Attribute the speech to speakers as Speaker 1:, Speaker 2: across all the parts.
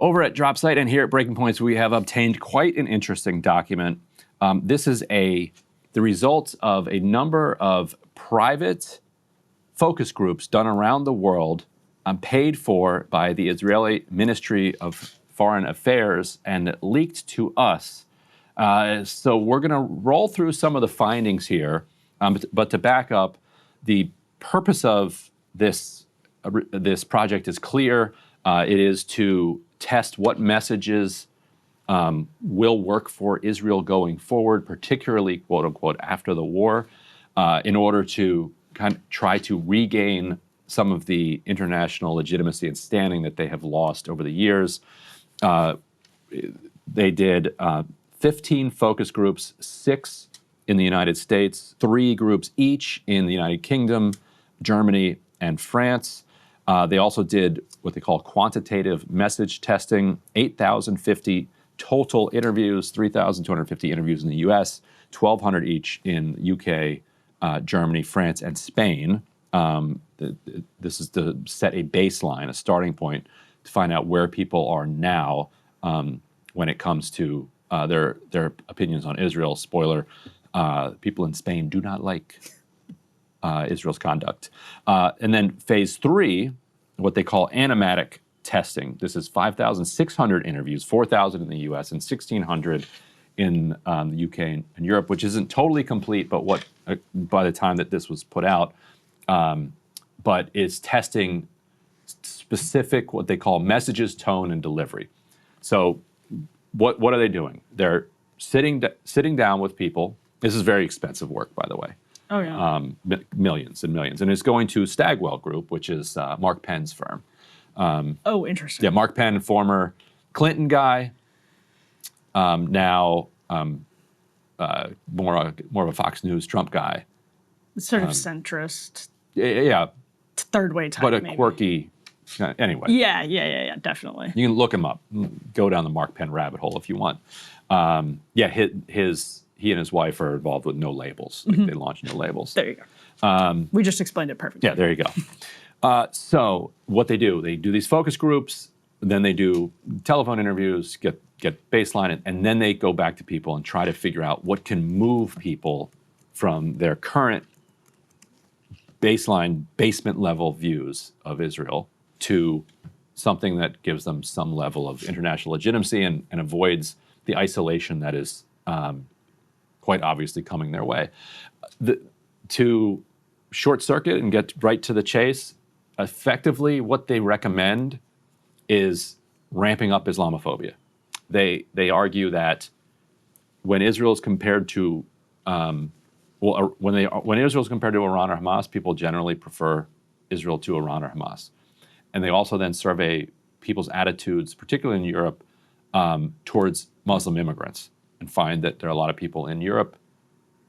Speaker 1: Over at Dropsite and here at Breaking Points, we have obtained quite an interesting document. This is the results of a number of private focus groups done around the world, paid for by the Israeli Ministry of Foreign Affairs and leaked to us. So we're going to roll through some of the findings here, but to back up, the purpose of this project is clear. It is to test what messages will work for Israel going forward, particularly, quote unquote, after the war, in order to kind of try to regain some of the international legitimacy and standing that they have lost over the years. They did 15 focus groups, 6 in the United States, 3 groups each in the United Kingdom, Germany, and France. They also did what they call quantitative message testing, 8,050 total interviews, 3,250 interviews in the US, 1,200 each in the UK, Germany, France, and Spain. This is to set a baseline, a starting point, to find out where people are now when it comes to their opinions on Israel. Spoiler, people in Spain do not like Israel's conduct. And then phase 3, what they call animatic testing. This is 5,600 interviews, 4,000 in the US and 1,600 in the UK and Europe, which isn't totally complete, but what by the time that this was put out, but it's testing specific, what they call messages, tone, and delivery. So what are they doing? They're sitting down with people. This is very expensive work, by the way.
Speaker 2: Oh, yeah.
Speaker 1: Millions and millions. And it's going to Stagwell Group, which is Mark Penn's firm.
Speaker 2: Oh, interesting.
Speaker 1: Yeah, Mark Penn, former Clinton guy, now more of a Fox News Trump guy.
Speaker 2: Sort of centrist.
Speaker 1: Yeah.
Speaker 2: Third-way type,
Speaker 1: but a
Speaker 2: maybe.
Speaker 1: Quirky, anyway.
Speaker 2: Yeah, definitely.
Speaker 1: You can look him up. Go down the Mark Penn rabbit hole if you want. He and his wife are involved with No Labels. Like, they launched No Labels.
Speaker 2: There you go. We just explained it perfectly.
Speaker 1: Yeah, there you go. So what they do these focus groups, then they do telephone interviews, get baseline, and then they go back to people and try to figure out what can move people from their current baseline, basement level views of Israel to something that gives them some level of international legitimacy and avoids the isolation that is quite obviously coming their way. To short circuit and get right to the chase, effectively what they recommend is ramping up Islamophobia. They argue that when Israel is compared to when Israel is compared to Iran or Hamas, people generally prefer Israel to Iran or Hamas. And they also then survey people's attitudes, particularly in Europe, towards Muslim immigrants, and find that there are a lot of people in Europe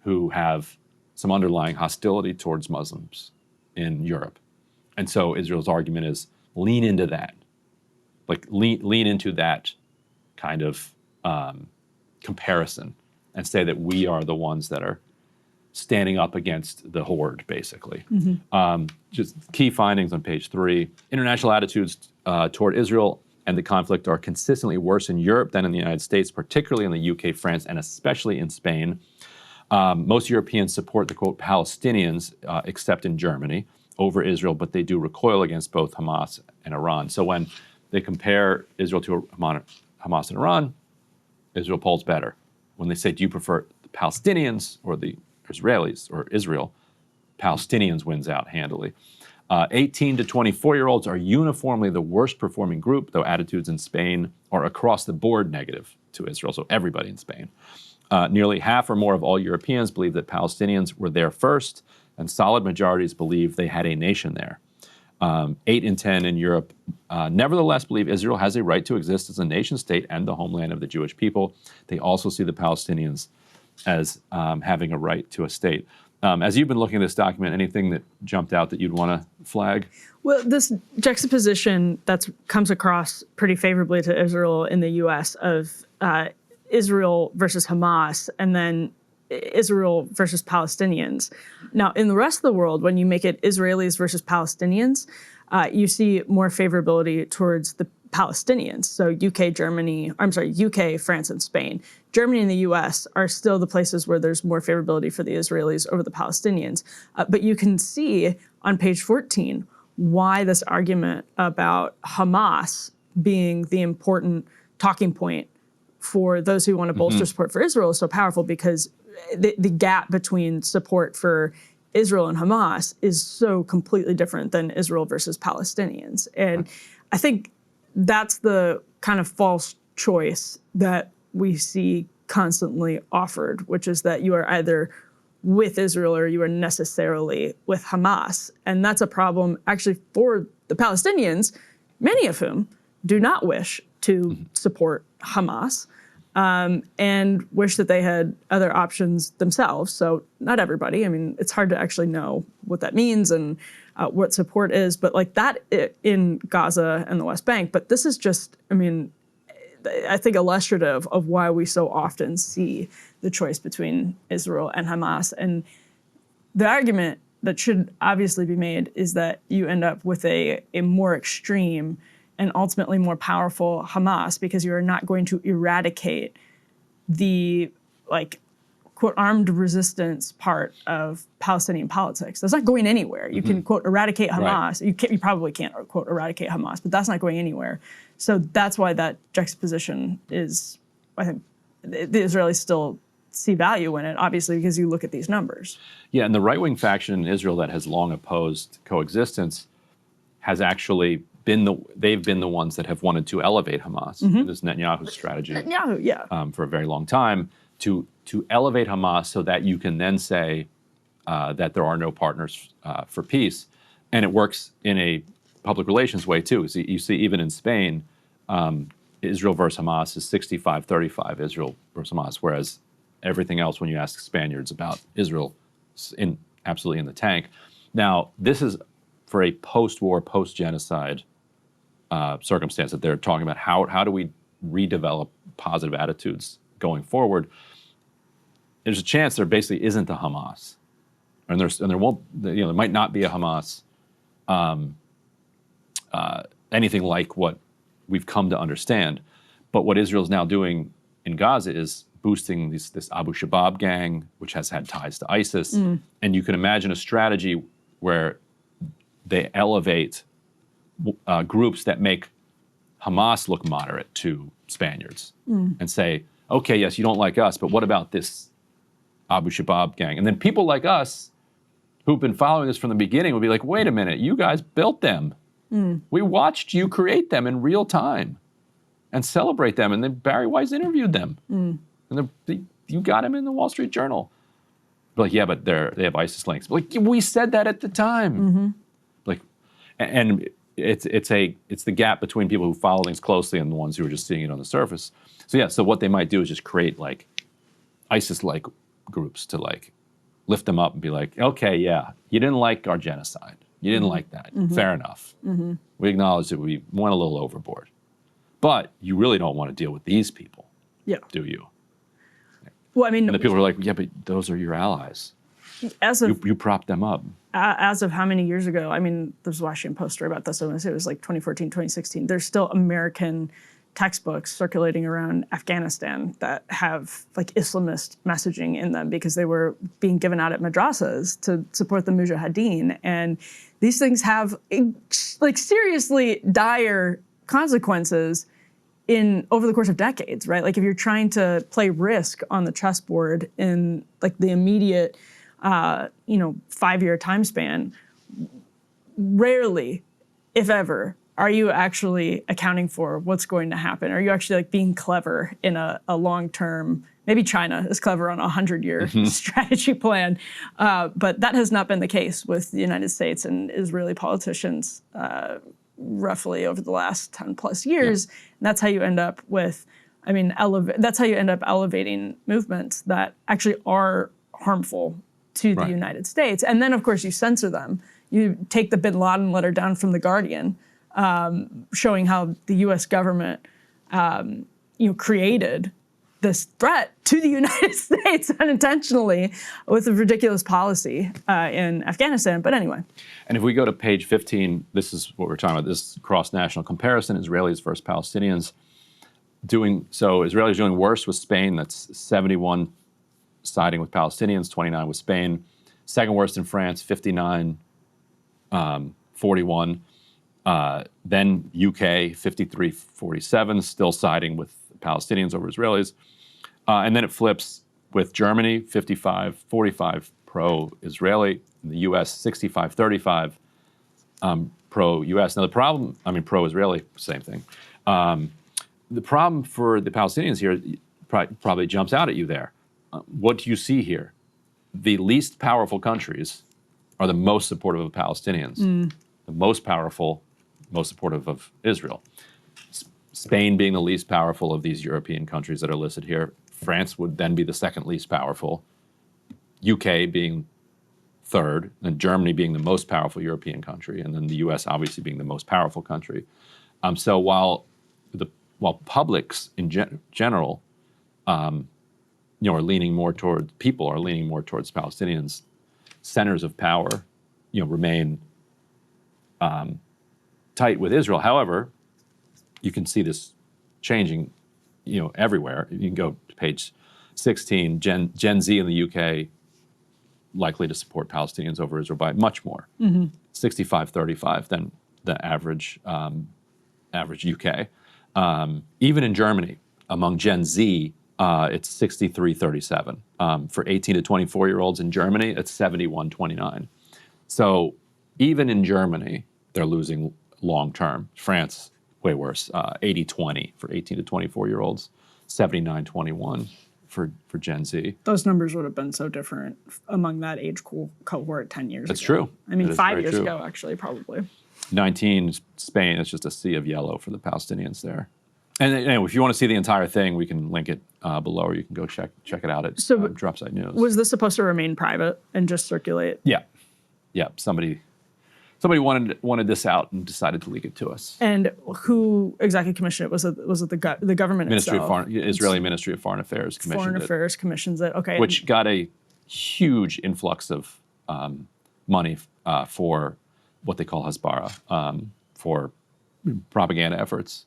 Speaker 1: who have some underlying hostility towards Muslims in Europe. And so Israel's argument is lean into that. Like lean into that kind of comparison and say that we are the ones that are standing up against the horde, basically. Just key findings on page 3. International attitudes toward Israel and the conflict are consistently worse in Europe than in the United States, particularly in the UK, France, and especially in Spain. Most Europeans support the, quote, Palestinians, except in Germany, over Israel, but they do recoil against both Hamas and Iran. So when they compare Israel to Hamas and Iran, Israel polls better. When they say, do you prefer the Palestinians or the Israelis or Israel, Palestinians wins out handily. 18 to 24-year-olds are uniformly the worst performing group, though attitudes in Spain are across the board negative to Israel, so everybody in Spain. Nearly half or more of all Europeans believe that Palestinians were there first, and solid majorities believe they had a nation there. 8 in 10 in Europe nevertheless believe Israel has a right to exist as a nation state and the homeland of the Jewish people. They also see the Palestinians as having a right to a state. As you've been looking at this document, anything that jumped out that you'd want to flag?
Speaker 2: Well, this juxtaposition that comes across pretty favorably to Israel in the U.S. of Israel versus Hamas and then Israel versus Palestinians. Now, in the rest of the world, when you make it Israelis versus Palestinians, you see more favorability towards the Palestinians. So UK, France, and Spain. Germany and the US are still the places where there's more favorability for the Israelis over the Palestinians. But you can see on page 14 why this argument about Hamas being the important talking point for those who want to bolster support for Israel is so powerful, because the gap between support for Israel and Hamas is so completely different than Israel versus Palestinians. And I think that's the kind of false choice that we see constantly offered, which is that you are either with Israel or you are necessarily with Hamas. And that's a problem actually for the Palestinians, many of whom do not wish to support Hamas and wish that they had other options themselves. So not everybody. I mean, it's hard to actually know what that means and what support is, but like that in Gaza and the West Bank. But this is just, I mean, I think illustrative of why we so often see the choice between Israel and Hamas. And the argument that should obviously be made is that you end up with a more extreme and ultimately more powerful Hamas, because you are not going to eradicate the, like, quote, armed resistance part of Palestinian politics. That's not going anywhere. You can, quote, eradicate Hamas. Right. You probably can't, quote, eradicate Hamas, but that's not going anywhere. So that's why that juxtaposition is, I think, the Israelis still see value in it, obviously, because you look at these numbers.
Speaker 1: Yeah, and the right-wing faction in Israel that has long opposed coexistence has actually they've been the ones that have wanted to elevate Hamas. This is Netanyahu's strategy for a very long time, to elevate Hamas so that you can then say that there are no partners for peace. And it works in a public relations way too. So you see even in Spain, Israel versus Hamas is 65-35 Israel versus Hamas, whereas everything else, when you ask Spaniards about Israel, absolutely in the tank. Now, this is for a post-war, post-genocide circumstance that they're talking about. How do we redevelop positive attitudes going forward? There's a chance there basically isn't a Hamas, and there won't. There might not be a Hamas, anything like what we've come to understand. But what Israel's now doing in Gaza is boosting this Abu Shabaab gang, which has had ties to ISIS, and you can imagine a strategy where they elevate groups that make Hamas look moderate to Spaniards and say, okay, yes, you don't like us, but what about this Abu Shabaab gang? And then people like us who've been following this from the beginning will be like, wait a minute, you guys built them. We watched you create them in real time and celebrate them. And then Barry Weiss interviewed them. And you got him in the Wall Street Journal. Like, yeah, but they have ISIS links. Like, we said that at the time. Like, and it's the gap between people who follow things closely and the ones who are just seeing it on the surface. So yeah, so what they might do is just create like ISIS-like groups to like lift them up and be like, okay, yeah, you didn't like our genocide. You didn't like that. Fair enough. We acknowledge that we went a little overboard. But you really don't want to deal with these people, do you?
Speaker 2: Well, I mean,
Speaker 1: and the people are like, yeah, but those are your allies. You propped them up.
Speaker 2: As of how many years ago? I mean, there's a Washington Post story about this. I want to say it was like 2014, 2016. There's still American textbooks circulating around Afghanistan that have like Islamist messaging in them because they were being given out at madrasas to support the Mujahideen. And these things have like seriously dire consequences over the course of decades, right? Like if you're trying to play Risk on the chessboard in like the immediate 5-year time span, rarely, if ever, are you actually accounting for what's going to happen? Are you actually like being clever in a long-term, maybe China is clever on a 100-year strategy plan, but that has not been the case with the United States and Israeli politicians roughly over the last 10 plus years. And that's how you end up with, that's how you end up elevating movements that actually are harmful to the United States. And then of course you censor them. You take the Bin Laden letter down from The Guardian, showing how the U.S. government, created this threat to the United States unintentionally with a ridiculous policy in Afghanistan. But anyway.
Speaker 1: And if we go to page 15, this is what we're talking about, this cross-national comparison, Israelis versus Palestinians. Israelis doing worse with Spain, that's 71 siding with Palestinians, 29 with Spain. Second worst in France, 59, 41. Then UK, 53, 47, still siding with Palestinians over Israelis. And then it flips with Germany, 55, 45 pro-Israeli. In the US, 65, 35 pro-US. Now the problem, pro-Israeli, same thing. The problem for the Palestinians here probably jumps out at you there. What do you see here? The least powerful countries are the most supportive of Palestinians. The most powerful, most supportive of Israel. Spain being the least powerful of these European countries that are listed here. France would then be the second least powerful. UK being third, and Germany being the most powerful European country, and then the US obviously being the most powerful country. So while publics in general, are leaning more towards Palestinians, centers of power, remain tight with Israel. However, you can see this changing, everywhere. You can go to page 16. Gen Z in the UK likely to support Palestinians over Israel by much more, 65-35 than the average UK. Even in Germany, among Gen Z, it's 63-37. For 18 to 24-year-olds in Germany, it's 71-29. So even in Germany, they're losing long-term. France, way worse, 80-20 for 18 to 24-year-olds, 79-21 for Gen Z.
Speaker 2: Those numbers would have been so different among that age cohort 10 years ago.
Speaker 1: That's true.
Speaker 2: 5 years ago, actually, probably.
Speaker 1: 19, Spain, it's just a sea of yellow for the Palestinians there. And anyway, if you want to see the entire thing, we can link it below, or you can go check it out at Dropside News.
Speaker 2: Was this supposed to remain private and just circulate?
Speaker 1: Yeah. Somebody wanted this out and decided to leak it to us.
Speaker 2: And who exactly commissioned it? Was it the government itself?
Speaker 1: Israeli Ministry of Foreign Affairs commissioned
Speaker 2: Foreign Affairs commissions it. Okay.
Speaker 1: Which got a huge influx of money for what they call Hasbara, for propaganda efforts.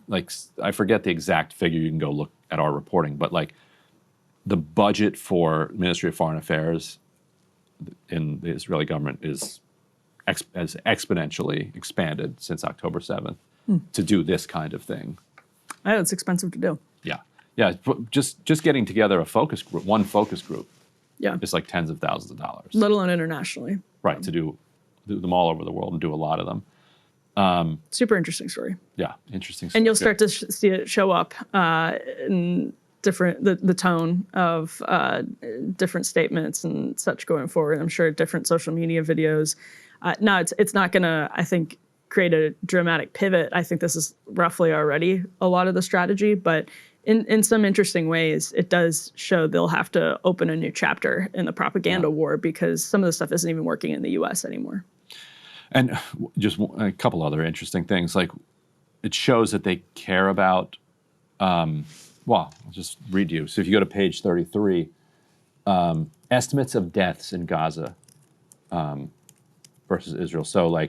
Speaker 1: I forget the exact figure. You can go look at our reporting, but the budget for Ministry of Foreign Affairs in the Israeli government has exponentially expanded since October 7th to do this kind of thing.
Speaker 2: It's expensive to do.
Speaker 1: Yeah. Just getting together one focus group.
Speaker 2: Yeah.
Speaker 1: It's like tens of thousands of dollars.
Speaker 2: Let alone internationally.
Speaker 1: Right, to do them all over the world and do a lot of them.
Speaker 2: Super interesting story.
Speaker 1: Yeah, interesting story.
Speaker 2: And you'll start to see it show up in the tone of different statements and such going forward. I'm sure different social media videos. No, it's not going to, I think, create a dramatic pivot. I think this is roughly already a lot of the strategy, but in some interesting ways, it does show they'll have to open a new chapter in the propaganda war because some of the stuff isn't even working in the U.S. anymore.
Speaker 1: And just a couple other interesting things, it shows that they care about, I'll just read you. So if you go to page 33, estimates of deaths in Gaza versus Israel. So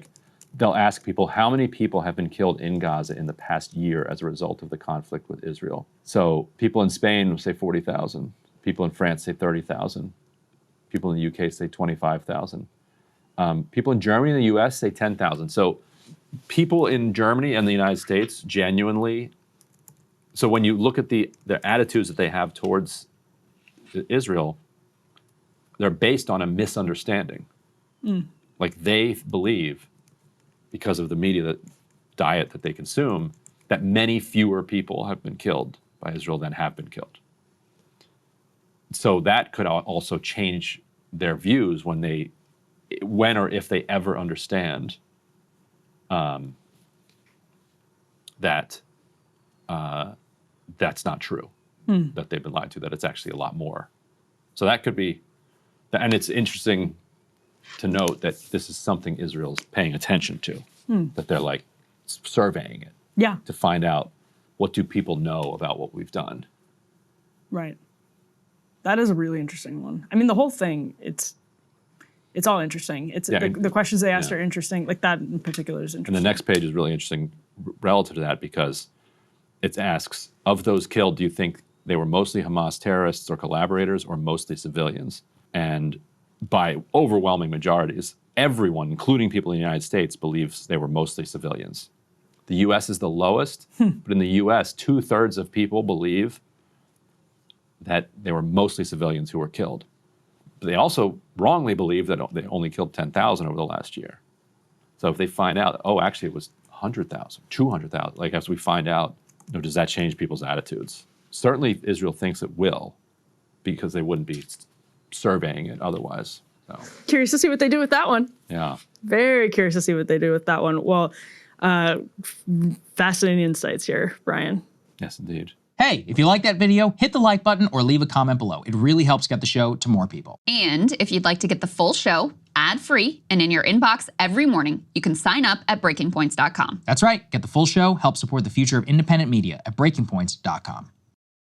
Speaker 1: they'll ask people, how many people have been killed in Gaza in the past year as a result of the conflict with Israel? So people in Spain will say 40,000. People in France say 30,000. People in the UK say 25,000. People in Germany and the US say 10,000. So people in Germany and the United States genuinely, so when you look at their attitudes that they have towards Israel, they're based on a misunderstanding. They believe, because of the media diet that they consume, that many fewer people have been killed by Israel than have been killed. So that could also change their views when or if they ever understand that that's not true, that they've been lied to, that it's actually a lot more. So that could be, and it's interesting to note that this is something Israel's paying attention to, that they're surveying it
Speaker 2: Yeah.
Speaker 1: to find out, what do people know about what we've done?
Speaker 2: Right. That is a really interesting one. I mean, the whole thing, it's all interesting. It's the questions they asked are interesting. Like that in particular is interesting.
Speaker 1: And the next page is really interesting relative to that because it asks, of those killed, do you think they were mostly Hamas terrorists or collaborators or mostly civilians? And by overwhelming majorities, everyone, including people in the United States, believes they were mostly civilians. The U.S. is the lowest, but in the U.S., 2/3 of people believe that they were mostly civilians who were killed. But they also wrongly believe that they only killed 10,000 over the last year. So if they find out, oh, actually it was 100,000, 200,000, like as we find out, does that change people's attitudes? Certainly Israel thinks it will, because they wouldn't be surveying it otherwise. So.
Speaker 2: Curious to see what they do with that one.
Speaker 1: Yeah.
Speaker 2: Very curious to see what they do with that one. Well, fascinating insights here, Brian.
Speaker 1: Yes, indeed.
Speaker 3: Hey, if you like that video, hit the like button or leave a comment below. It really helps get the show to more people.
Speaker 4: And if you'd like to get the full show ad-free and in your inbox every morning, you can sign up at breakingpoints.com.
Speaker 3: That's right. Get the full show, help support the future of independent media at breakingpoints.com.